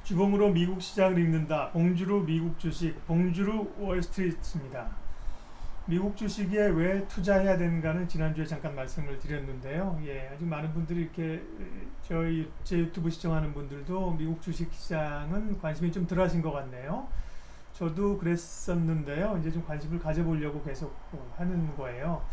주봉으로 미국 시장을 읽는다. 봉주루 미국 주식, 봉주루 월스트리트입니다. 미국 주식에 왜 투자해야 되는가는 지난주에 잠깐 말씀을 드렸는데요. 아주 많은 분들이 이렇게 제 유튜브 시청하는 분들도 미국 주식 시장은 관심이 좀 덜하신 것 같네요. 저도 그랬었는데요. 이제 좀 관심을 가져보려고 계속 하는 거예요.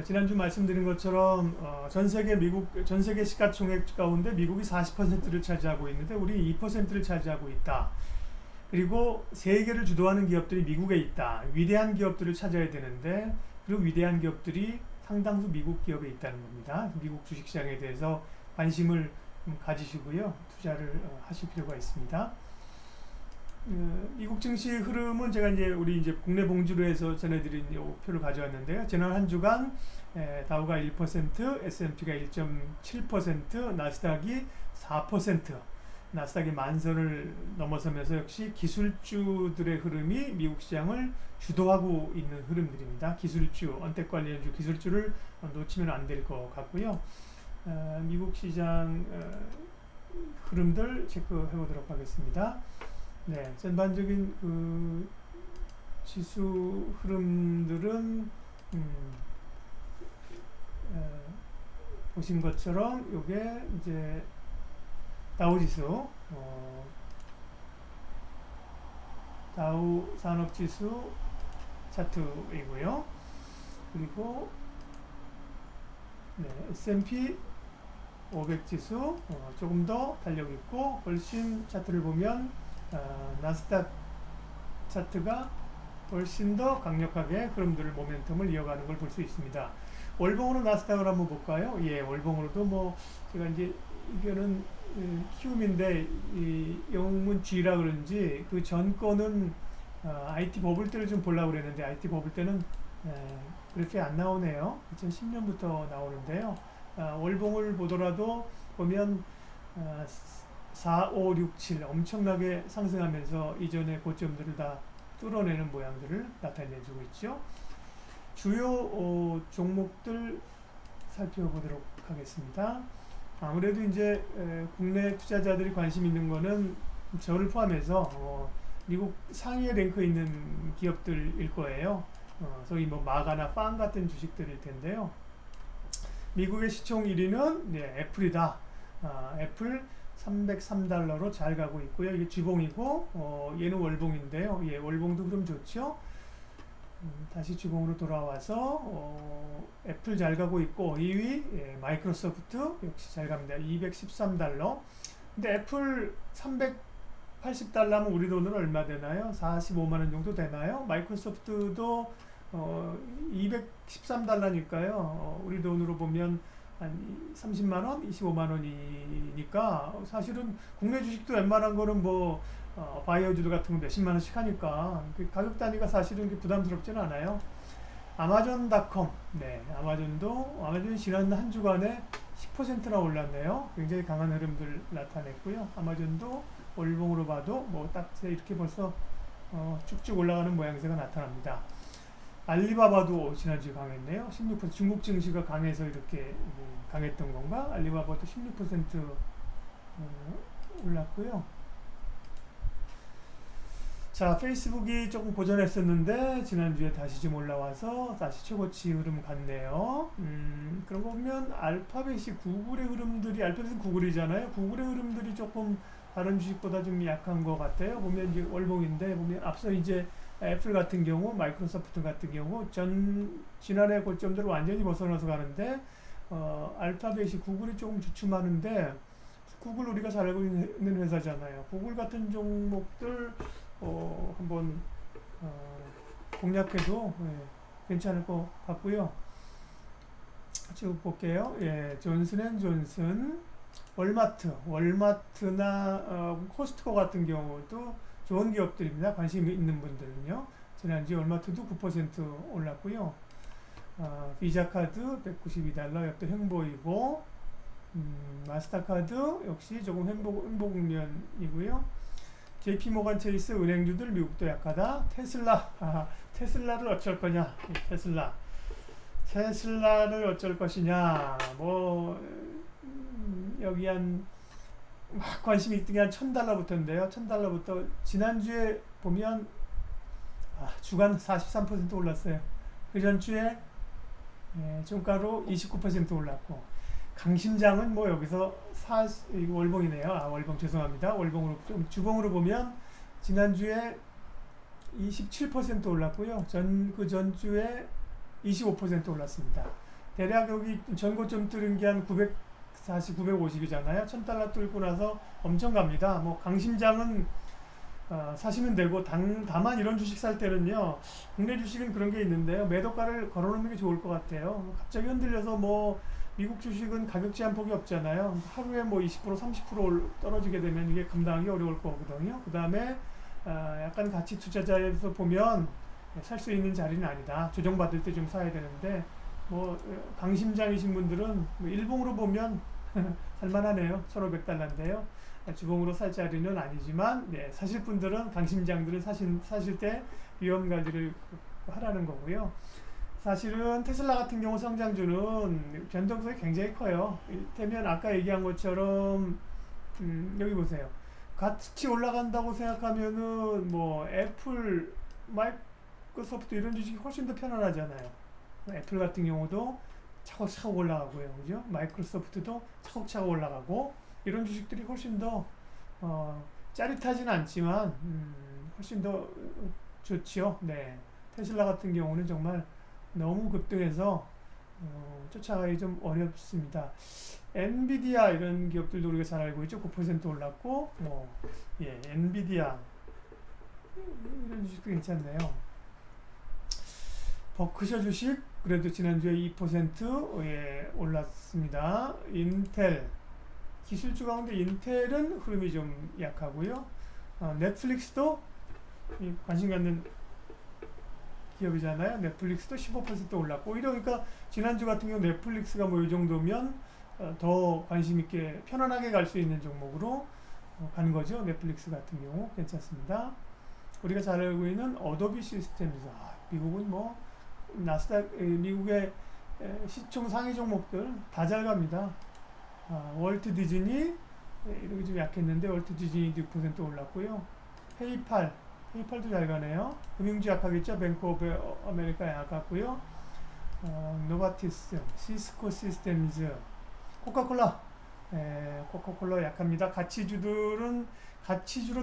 지난주 말씀드린 것처럼 전 세계 시가총액 가운데 미국이 40%를 차지하고 있는데 우리 2%를 차지하고 있다. 그리고 세계를 주도하는 기업들이 미국에 있다. 위대한 기업들을 찾아야 되는데 그 위대한 기업들이 상당수 미국 기업에 있다는 겁니다. 미국 주식시장에 대해서 관심을 가지시고요. 투자를 하실 필요가 있습니다. 미국 증시 흐름은 제가 우리 국내 봉주로에서 전해드린 이 표를 가져왔는데요. 지난 한 주간 다우가 1%, S&P가 1.7%, 나스닥이 4%, 나스닥이 만선을 넘어서면서 역시 기술주들의 흐름이 미국 시장을 주도하고 있는 흐름들입니다. 기술주, 언택 관련주, 기술주를 놓치면 안 될 것 같고요. 미국 시장 흐름들 체크해 보도록 하겠습니다. 네, 전반적인 그 지수 흐름들은 보신 것처럼 요게 이제 다우지수, 다우 산업지수 차트이고요. 그리고 S&P 500지수 조금 더 탄력 있고 훨씬 차트를 보면 나스닥 차트가 훨씬 더 강력하게 흐름들을 모멘텀을 이어가는 걸 볼 수 있습니다. 월봉으로 나스닥을 한번 볼까요? 월봉으로도 제가 이거는 키움인데 이 영문 G라 그런지 그 전 거는 IT 버블 때를 좀 보려고 그랬는데 IT 버블 때는 그래프에 안 나오네요. 2010년부터 나오는데요. 월봉을 보더라도 보면 4, 5, 6, 7 엄청나게 상승하면서 이전의 고점들을 다 뚫어내는 모양들을 나타내주고 있죠. 주요 종목들 살펴보도록 하겠습니다. 아무래도 이제 국내 투자자들이 관심 있는 거는 저를 포함해서 미국 상위에 랭크에 있는 기업들일 거예요. 소위 마가나 빵 같은 주식들일 텐데요. 미국의 시총 1위는 애플이다. 애플 303달러로 잘 가고 있고요. 이게 주봉이고 얘는 월봉인데요. 월봉도 흐름 좋죠. 다시 주봉으로 돌아와서 애플 잘 가고 있고 2위 마이크로소프트 역시 잘 갑니다. 213달러. 근데 애플 380달러면 우리 돈으로 얼마 되나요? 45만원 정도 되나요? 마이크로소프트도 213달러니까요. 우리 돈으로 보면 한 30만원, 25만원이니까 사실은 국내 주식도 웬만한 거는 바이오주도 같은 거 몇십만원씩 하니까 그 가격 단위가 사실은 부담스럽지는 않아요. 아마존닷컴, 아마존이 지난 한 주간에 10%나 올랐네요. 굉장히 강한 흐름들 나타냈고요. 아마존도 월봉으로 봐도 딱 이렇게 벌써 쭉쭉 올라가는 모양새가 나타납니다. 알리바바도 지난주에 강했네요. 16% 중국 증시가 강해서 이렇게 강했던 건가? 알리바바도 16% 올랐고요. 자, 페이스북이 조금 고전했었는데 지난주에 다시 좀 올라와서 다시 최고치 흐름 같네요. 그런 거 보면 알파벳이 구글의 흐름들이, 알파벳은 구글이잖아요. 구글의 흐름들이 조금 다른 주식보다 좀 약한 것 같아요. 보면 이제 월봉인데 보면 앞서 이제 애플 같은 경우, 마이크로소프트 같은 경우 지난해 고점들을 완전히 벗어나서 가는데 알파벳이 구글이 조금 주춤하는데 구글 우리가 잘 알고 있는 회사잖아요. 구글 같은 종목들 한번 공략해도 괜찮을 것 같고요. 쭉 볼게요. 존슨앤존슨, 월마트나 코스트코 같은 경우도 좋은 기업들입니다. 관심 있는 분들은요. 지난주에 월마트도 9% 올랐고요. 비자카드 192달러 역대 횡보이고 마스터카드 역시 조금 횡보 국면이고요. JP모간 체이스 은행주들 미국도 약하다. 테슬라를 어쩔 거냐? 테슬라를 어쩔 것이냐? 여기 한 막 관심이 있던 게 한 $1,000부터인데요. $1,000부터 지난주에 보면 주간 43% 올랐어요. 그 전주에 종가로 29% 올랐고, 강심장은 뭐 여기서 이거 월봉이네요. 월봉 죄송합니다. 월봉으로 좀 주봉으로 보면 지난주에 27% 올랐고요. 그 전주에 25% 올랐습니다. 대략 여기 전고점 뚫은 게 한 940, 950이잖아요. $1,000 뚫고 나서 엄청 갑니다. 뭐 강심장은 사시면 되고, 다만 이런 주식 살 때는요, 국내 주식은 그런 게 있는데요, 매도가를 걸어놓는 게 좋을 것 같아요. 갑자기 흔들려서 뭐 미국 주식은 가격 제한폭이 없잖아요. 하루에 뭐 20%, 30% 떨어지게 되면 이게 감당하기 어려울 거거든요. 그 다음에 약간 가치 투자자에서 보면 살 수 있는 자리는 아니다. 조정받을 때 좀 사야 되는데, 뭐 강심장이신 분들은 뭐 일봉으로 보면 살만하네요. 1,500달러인데요. 주봉으로 살 자리는 아니지만, 사실 분들은, 강심장들은 사실 때 위험 관리를 하라는 거고요. 사실은 테슬라 같은 경우 성장주는 변동성이 굉장히 커요. 이를테면 아까 얘기한 것처럼 여기 보세요. 같이 올라간다고 생각하면은 뭐 애플, 마이크로소프트 이런 주식이 훨씬 더 편안하잖아요. 애플 같은 경우도 차곡차곡 올라가고요, 그죠? 마이크로소프트도 차곡차곡 올라가고, 이런 주식들이 훨씬 더 짜릿하지는 않지만 훨씬 더 좋지요. 네. 테슬라 같은 경우는 정말 너무 급등해서 쫓아가기 좀 어렵습니다. 엔비디아 이런 기업들도 우리가 잘 알고 있죠. 9% 올랐고, 엔비디아 이런 주식도 괜찮네요. 버크셔 주식 그래도 지난주에 2% 올랐습니다. 인텔 기술주 가운데 인텔은 흐름이 좀 약하고요. 넷플릭스도 관심 갖는 기업이잖아요. 넷플릭스도 15% 올랐고, 오히려 그러니까 지난주 같은 경우 넷플릭스가 뭐 이 정도면 더 관심 있게 편안하게 갈 수 있는 종목으로 간 거죠. 넷플릭스 같은 경우 괜찮습니다. 우리가 잘 알고 있는 어도비 시스템즈, 미국은 뭐 나스닥 미국의 시총 상위 종목들 다 잘 갑니다. 월트 디즈니 이렇게 좀 약했는데 월트 디즈니도 6% 올랐고요. 페이팔도 잘 가네요. 금융주 약하겠죠. 뱅크 오브 아메리카 약하고요. 노바티스, 시스코 시스템즈, 코카콜라 약합니다. 가치주로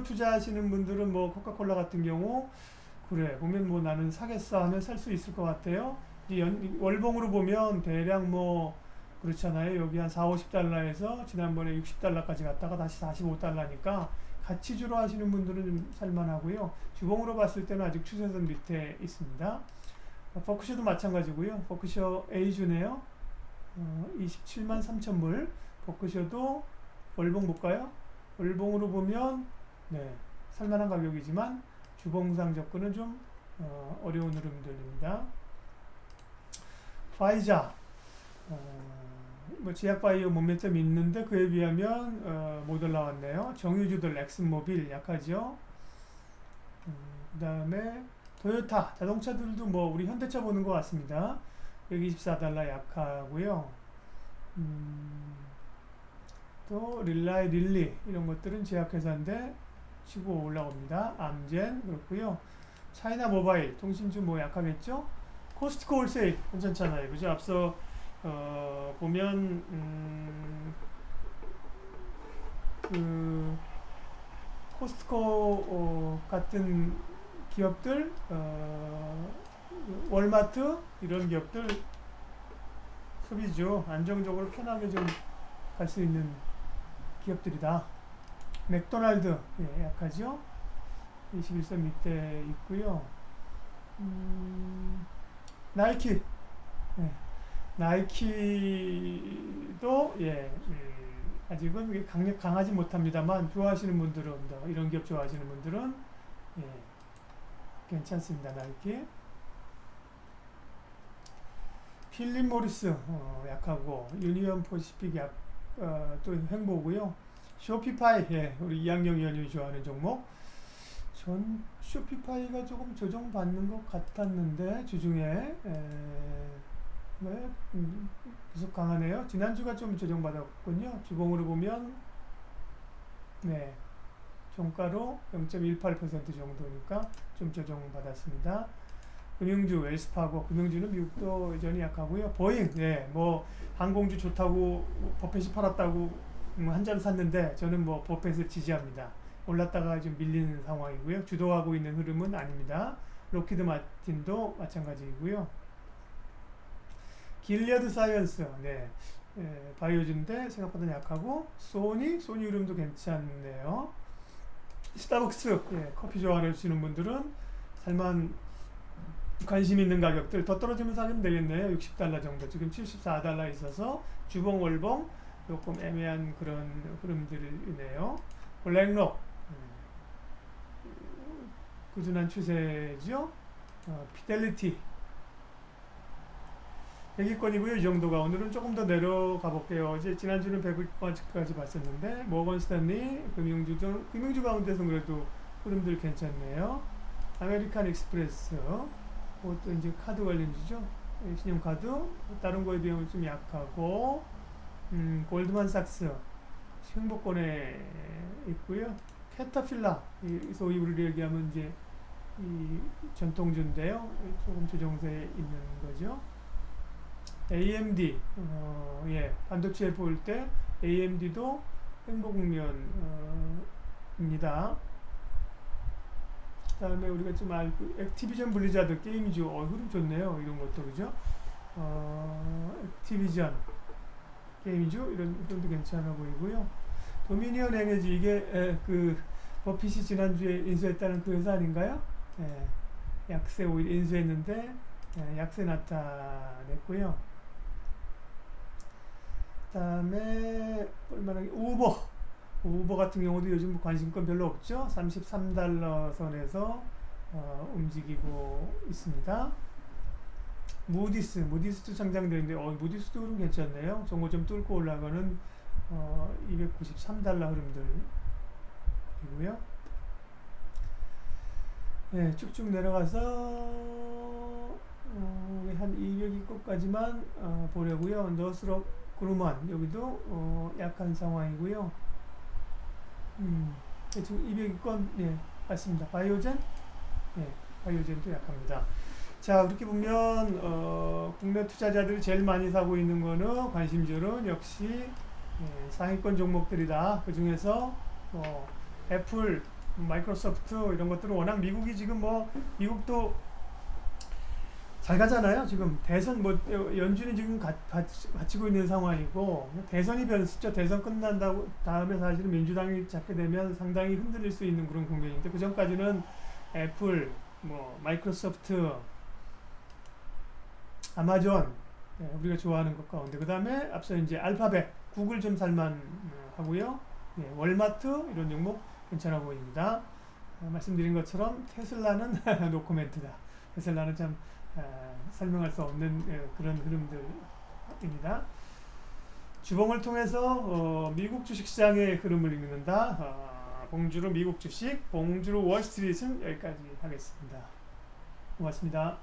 투자하시는 분들은 뭐 코카콜라 같은 경우 그래 보면 뭐 나는 사겠어 하면 살 수 있을 것 같아요. 월봉으로 보면 대략 뭐 그렇잖아요. 여기 한 4, 50달러에서 지난번에 60달러까지 갔다가 다시 45달러니까 가치주로 하시는 분들은 좀 살만하고요. 주봉으로 봤을 때는 아직 추세선 밑에 있습니다. 버크셔도 마찬가지고요. 버크셔 A주네요. 27만 3천불. 버크셔도 월봉 볼까요? 월봉으로 보면 살만한 가격이지만 주봉상 접근은 좀 어려운 흐름들입니다. 파이자 뭐 제약바이오 모멘텀이 있는데 그에 비하면 못 올라왔네요. 정유주들 엑슨모빌 약하죠. 그 다음에 토요타 자동차들도 뭐 우리 현대차 보는 것 같습니다. 124달러 약하고요. 또 릴리 이런 것들은 제약회사인데 치고 올라옵니다. 암젠 그렇고요. 차이나 모바일 통신주 뭐 약하겠죠. 코스트코 홀세일 괜찮잖아요, 그죠? 앞서 보면 그 코스트코 같은 기업들, 월마트 이런 기업들 소비주 안정적으로 편하게 좀 갈 수 있는 기업들이다. 맥도날드 약하죠. 21선 밑에 있고요. 나이키 나이키도 아직은 강하지 못합니다만 좋아하시는 분들은 이런 기업 좋아하시는 분들은 괜찮습니다. 나이키. 필립 모리스 약하고 유니언 포시픽 또 횡보고요. 쇼피파이 우리 이학영 의원님이 좋아하는 종목. 전 쇼피파이가 조금 조정받는 것 같았는데 주중에 계속 강하네요. 지난주가 좀 조정받았군요. 주봉으로 보면 네, 종가로 0.18% 정도니까 좀 조정받았습니다. 금융주 웰스파고, 금융주는 미국도 여전히 약하고요. 보잉, 예, 뭐 항공주 좋다고 버핏이 팔았다고 한 잔 샀는데 저는 뭐 버핏을 지지합니다. 올랐다가 좀 밀리는 상황이고요. 주도하고 있는 흐름은 아닙니다. 로키드 마틴도 마찬가지이고요. 길리어드 사이언스, 네, 예, 바이오주인데 생각보다 약하고, 소니 흐름도 괜찮네요. 스타벅스, 예, 커피 좋아하시는 분들은 살만 관심 있는 가격들 더 떨어지면 사면 되겠네요. 60달러 정도. 지금 74달러 있어서 주봉 월봉 조금 애매한 그런 흐름들이네요. 블랙록 꾸준한 추세죠. 피델리티 100위권이고요. 이 정도가. 오늘은 조금 더 내려가 볼게요. 이제 지난주는 100위권까지 봤었는데 모건 스탠리 금융주 가운데서 그래도 흐름들 괜찮네요. 아메리칸 익스프레스 그것도 이제 카드 관련주죠. 신용카드 다른 거에 비하면 좀 약하고, 골드만삭스 행복권에 있고요. 캐터필라 소위 우리로 얘기하면 이제 이 전통주인데요. 조금 조정세에 있는 거죠. AMD 예, 반도체 볼 때 AMD도 행복국면입니다. 다음에 우리가 좀 알고 액티비전 블리자드 게임이죠. 흐름 좋네요. 이런 것도 그죠? 액티비전 게임이죠. 이런 흐름도 괜찮아 보이고요. 도미니언 에너지 이게 그 버핏이 지난주에 인수했다는 그 회사 아닌가요? 예, 약세 오일 인수했는데 약세 나타냈고요. 다음에 볼만하게 우버 같은 경우도 요즘 관심권 별로 없죠. 33달러 선에서 움직이고 있습니다. 무디스도 상장되는데 무디스도 흐름 괜찮네요. 정보 좀 뚫고 올라가는 293달러 흐름들이고요. 네, 쭉쭉 내려가서 한 200위권까지만 보려고요. 너스럽 그루만 여기도 약한 상황이고요. 지금 200위권 예, 맞습니다. 바이오젠 예, 바이오젠도 약합니다. 자, 그렇게 보면 국내 투자자들이 제일 많이 사고 있는 거는 관심주는 역시 상위권 종목들이다. 그 중에서 애플, 마이크로소프트 이런 것들은 워낙 미국이 지금 미국도 잘 가잖아요. 지금 대선 연준이 지금 갖추고 있는 상황이고, 대선이 변수죠. 대선 끝난다고 다음에 사실은 민주당이 잡게 되면 상당히 흔들릴 수 있는 그런 국면인데, 그 전까지는 애플, 마이크로소프트, 아마존, 우리가 좋아하는 것 가운데, 그 다음에 앞서 이제 알파벳, 구글 좀 살만 하고요. 월마트 이런 종목 괜찮아 보입니다. 말씀드린 것처럼 테슬라는 노코멘트다. 테슬라는 참 설명할 수 없는 그런 흐름들입니다. 주봉을 통해서 미국 주식시장의 흐름을 읽는다. 봉주로 미국 주식, 봉주로 월스트리트는 여기까지 하겠습니다. 고맙습니다.